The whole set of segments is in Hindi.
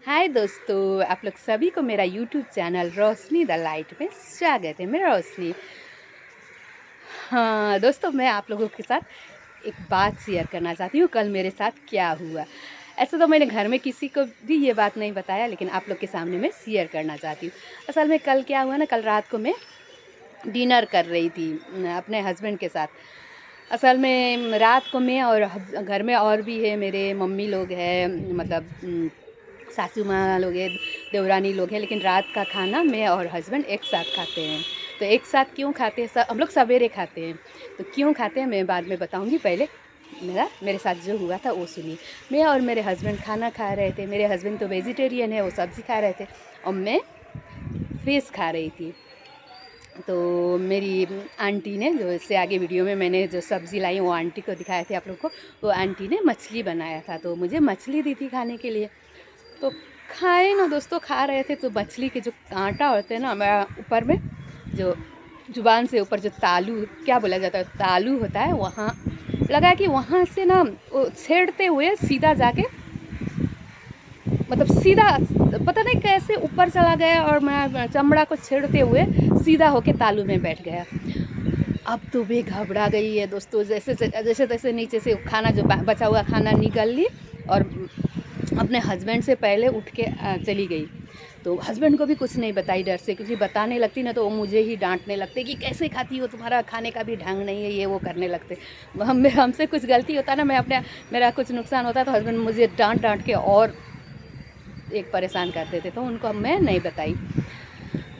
हाय दोस्तों, आप लोग सभी को मेरा YouTube channel Roshni the light में स्वागत है। मैं रोशनी। हाँ दोस्तों, मैं आप लोगों के साथ एक बात शेयर करना चाहती हूँ, कल मेरे साथ क्या हुआ। ऐसे तो मैंने घर में किसी को भी ये बात नहीं बताया, लेकिन आप लोग के सामने मैं शेयर करना चाहती हूँ। असल में कल क्या हुआ ना, कल रात को मैं डिनर कर रही थी अपने हस्बैंड के साथ। असल में रात को मैं और घर में और भी है, मेरे मम्मी लोग हैं, मतलब सासू माँ लोग हैं, देवरानी लोग हैं, लेकिन रात का खाना मैं और हस्बैंड एक साथ खाते हैं। तो एक साथ क्यों खाते हैं, हम लोग सवेरे खाते हैं। तो क्यों खाते हैं मैं बाद में बताऊंगी, पहले मेरे साथ जो हुआ था वो सुनिए। मैं और मेरे हस्बैंड खाना खा रहे थे। मेरे हस्बैंड तो वेजिटेरियन है, वो सब्ज़ी खा रहे थे और मैं फिश खा रही थी। तो मेरी आंटी ने, जो इससे आगे वीडियो में मैंने जो सब्ज़ी लाई वो आंटी को दिखाए थे आप लोग को, वो आंटी ने मछली बनाया था, तो मुझे मछली दी थी खाने के लिए। तो खाए ना दोस्तों, खा रहे थे तो मछली के जो कांटा होते हैं ना, मेरा ऊपर में जो जुबान से ऊपर जो तालू, क्या बोला जाता है, तालू होता है, वहाँ लगा कि वहाँ से ना वो छेड़ते हुए सीधा जाके, मतलब सीधा पता नहीं कैसे ऊपर चला गया और मैं चमड़ा को छेड़ते हुए सीधा होके तालू में बैठ गया। अब तो मैं घबरा गई है दोस्तों, जैसे जैसे तैसे नीचे से खाना जो बचा हुआ खाना निकाल ली और अपने हस्बैंड से पहले उठ के चली गई। तो हस्बैंड को भी कुछ नहीं बताई डर से, क्योंकि बताने लगती ना तो वो मुझे ही डांटने लगते कि कैसे खाती हो, तुम्हारा खाने का भी ढंग नहीं है, ये वो करने लगते। हमसे कुछ गलती होता ना, मैं अपने मेरा कुछ नुकसान होता तो हस्बैंड मुझे डांट डांट के और एक परेशान कर देते, तो उनको मैं नहीं बताई।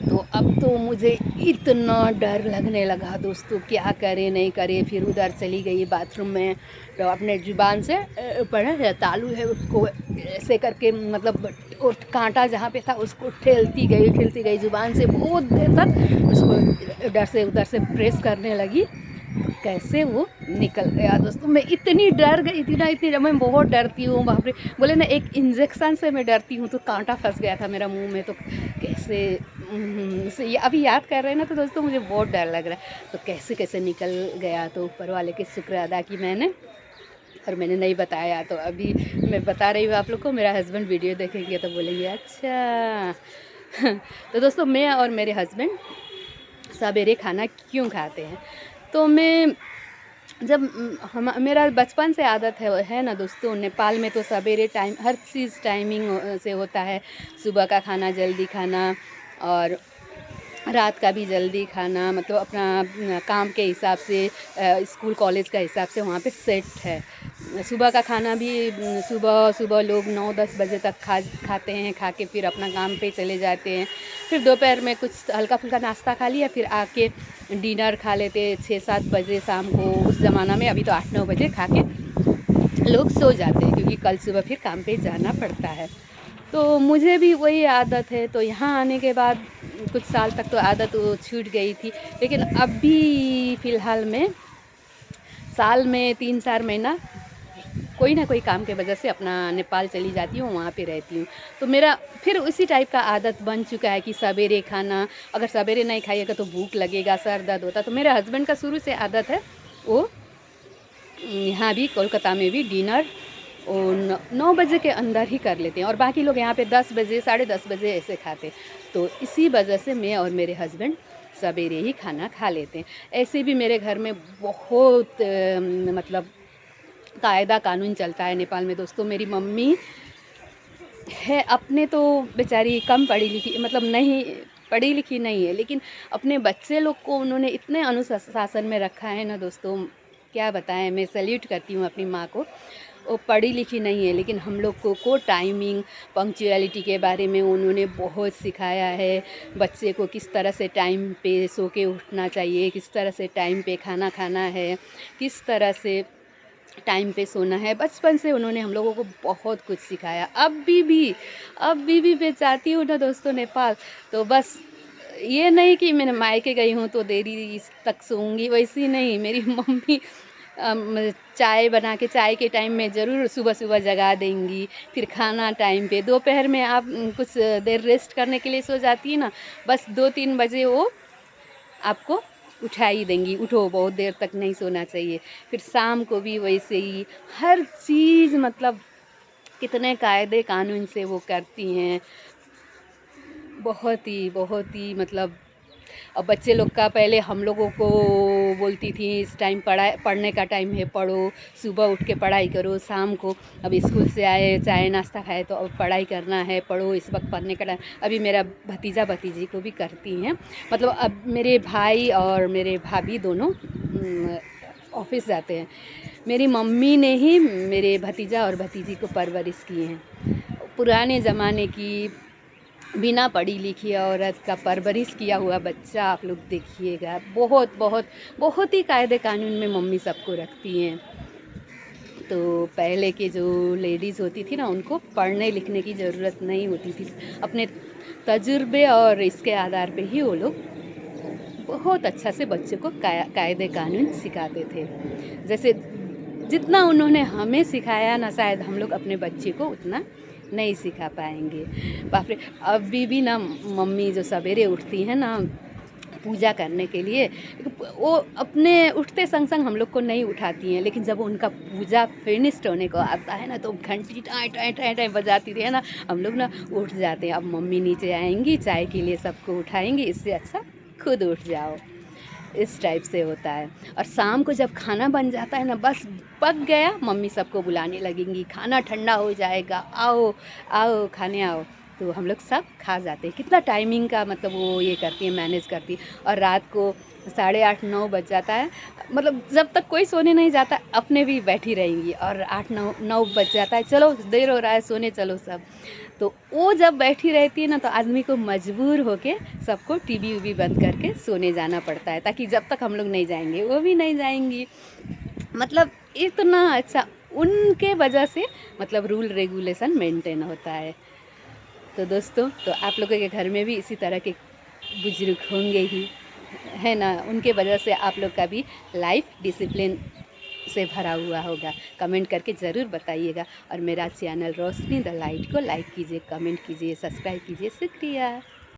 तो अब तो मुझे इतना डर लगने लगा दोस्तों, क्या करे नहीं करे। फिर उधर चली गई बाथरूम में, तो अपने जुबान से ऊपर तालू है उसको ऐसे करके, मतलब वो कांटा जहाँ पे था उसको ठेलती गई जुबान से बहुत देर तक उसको इधर से उधर से प्रेस करने लगी। तो कैसे वो निकल गया दोस्तों। मैं इतनी डर गई थी ना, इतनी, मैं बहुत डरती हूँ, बाप रे। बोले ना, एक इंजेक्शन से मैं डरती हूँ, तो कांटा फंस गया था मेरा मुंह में, तो कैसे ये अभी याद कर रहे हैं ना तो दोस्तों मुझे बहुत डर लग रहा है। तो कैसे कैसे निकल गया, तो ऊपर वाले के शुक्र अदा की मैंने, और मैंने नहीं बताया। तो अभी मैं बता रही हूँ आप लोग को, मेरा हस्बैंड वीडियो देखेंगे तो बोलेंगे अच्छा। तो दोस्तों, मैं और मेरे हस्बैंड सवेरे खाना क्यों खाते हैं। तो मैं जब हम मेरा बचपन से आदत है ना दोस्तों, नेपाल में तो सवेरे टाइम हर चीज़ टाइमिंग से होता है। सुबह का खाना जल्दी खाना और रात का भी जल्दी खाना, मतलब अपना काम के हिसाब से, स्कूल कॉलेज का हिसाब से वहाँ पे सेट है। सुबह का खाना भी सुबह सुबह लोग 9-10 बजे तक खाते हैं, खा के फिर अपना काम पे चले जाते हैं। फिर दोपहर में कुछ हल्का फुल्का नाश्ता खा लिया, फिर आके डिनर खा लेते 6-7 बजे शाम को। उस ज़माना में, अभी तो 8-9 बजे खा के लोग सो जाते हैं, क्योंकि कल सुबह फिर काम पे जाना पड़ता है। तो मुझे भी वही आदत है। तो यहाँ आने के बाद कुछ साल तक तो आदत वो छूट गई थी, लेकिन अभी फ़िलहाल में साल में 3-4 महीना कोई ना कोई काम के वजह से अपना नेपाल चली जाती हूँ, वहाँ पे रहती हूँ। तो मेरा फिर उसी टाइप का आदत बन चुका है कि सवेरे खाना, अगर सवेरे नहीं खाइएगा तो भूख लगेगा, सर दर्द होता। तो मेरे हस्बैंड का शुरू से आदत है, वो यहाँ भी कोलकाता में भी डिनर और 9 बजे के अंदर ही कर लेते हैं, और बाकी लोग यहाँ पे 10 बजे, 10:30 बजे ऐसे खाते हैं। तो इसी वजह से मैं और मेरे हस्बैंड सवेरे ही खाना खा लेते हैं। ऐसे भी मेरे घर में बहुत मतलब कायदा कानून चलता है नेपाल में दोस्तों। मेरी मम्मी है, अपने तो बेचारी कम पढ़ी लिखी, मतलब नहीं पढ़ी लिखी नहीं है, लेकिन अपने बच्चे लोग को उन्होंने इतने अनुशासन में रखा है ना दोस्तों, क्या बताएं। मैं सैल्यूट करती हूँ अपनी माँ को। वो पढ़ी लिखी नहीं है, लेकिन हम लोग को टाइमिंग, पंक्चुअलिटी के बारे में उन्होंने बहुत सिखाया है। बच्चे को किस तरह से टाइम पे सो के उठना चाहिए, किस तरह से टाइम पे खाना खाना है, किस तरह से टाइम पे सोना है। बचपन से उन्होंने हम लोगों को बहुत कुछ सिखाया। अभी भी मैं चाहती हूँ ना दोस्तों नेपाल, तो बस ये नहीं कि मैंने मायके गई हूँ तो देरी तक सोऊंगी, वैसी नहीं। मेरी मम्मी चाय बना के, चाय के टाइम में ज़रूर सुबह सुबह जगा देंगी। फिर खाना टाइम पे, दोपहर में आप कुछ देर रेस्ट करने के लिए सो जाती है ना, बस 2-3 बजे वो आपको उठा ही देंगी, उठो, बहुत देर तक नहीं सोना चाहिए। फिर शाम को भी वैसे ही, हर चीज़ मतलब कितने कायदे कानून से वो करती हैं, बहुत ही मतलब। अब बच्चे लोग का पहले हम लोगों को बोलती थी इस टाइम पढ़ने का टाइम है, पढ़ो, सुबह उठ के पढ़ाई करो, शाम को अब स्कूल से आए चाय नाश्ता खाए तो अब पढ़ाई करना है, पढ़ो, इस वक्त पढ़ने का टाइम। अभी मेरा भतीजा भतीजी को भी करती हैं, मतलब अब मेरे भाई और मेरे भाभी दोनों ऑफिस जाते हैं। मेरी मम्मी ने ही मेरे भतीजा और भतीजी को परवरिश की हैं। पुराने ज़माने की बिना पढ़ी लिखी औरत का परवरिश किया हुआ बच्चा आप लोग देखिएगा, बहुत ही कायदे कानून में मम्मी सबको रखती हैं। तो पहले के जो लेडीज़ होती थी ना, उनको पढ़ने लिखने की ज़रूरत नहीं होती थी, अपने तजुर्बे और इसके आधार पे ही वो लोग बहुत अच्छा से बच्चों को कायदे कानून सिखाते थे। जैसे जितना उन्होंने हमें सिखाया ना, शायद हम लोग अपने बच्चे को उतना नहीं सिखा पाएंगे। बाप रे, अभी भी ना मम्मी जो सवेरे उठती हैं ना पूजा करने के लिए, वो अपने उठते संग संग हम लोग को नहीं उठाती हैं, लेकिन जब उनका पूजा फिनिश्ड होने को आता है ना तो घंटी टाँय टाँय टाँय टाँय बजाती थी है ना, हम लोग ना उठ जाते हैं। अब मम्मी नीचे आएंगी, चाय के लिए सबको उठाएंगी, इससे अच्छा खुद उठ जाओ, इस टाइप से होता है। और शाम को जब खाना बन जाता है ना, बस पक गया, मम्मी सबको बुलाने लगेंगी, खाना ठंडा हो जाएगा, आओ आओ खाने आओ, तो हम लोग सब खा जाते हैं। कितना टाइमिंग का मतलब वो ये करती है, मैनेज करती है। और रात को 8:30-9 बज जाता है, मतलब जब तक कोई सोने नहीं जाता अपने भी बैठी रहेंगी, और 8-9 बज जाता है, चलो देर हो रहा है सोने चलो सब। तो वो जब बैठी रहती है ना तो आदमी को मजबूर होके सबको टीवी वीवी बंद करके सोने जाना पड़ता है, ताकि जब तक हम लोग नहीं जाएंगे वो भी नहीं जाएंगी। मतलब इतना अच्छा उनके वजह से मतलब रूल रेगुलेशन मेंटेन होता है। तो दोस्तों, तो आप लोगों के घर में भी इसी तरह के बुजुर्ग होंगे ही, है ना, उनके वजह से आप लोग का भी लाइफ डिसिप्लिन से भरा हुआ होगा। कमेंट करके ज़रूर बताइएगा, और मेरा चैनल रोशनी द लाइट को लाइक कीजिए, कमेंट कीजिए, सब्सक्राइब कीजिए। शुक्रिया।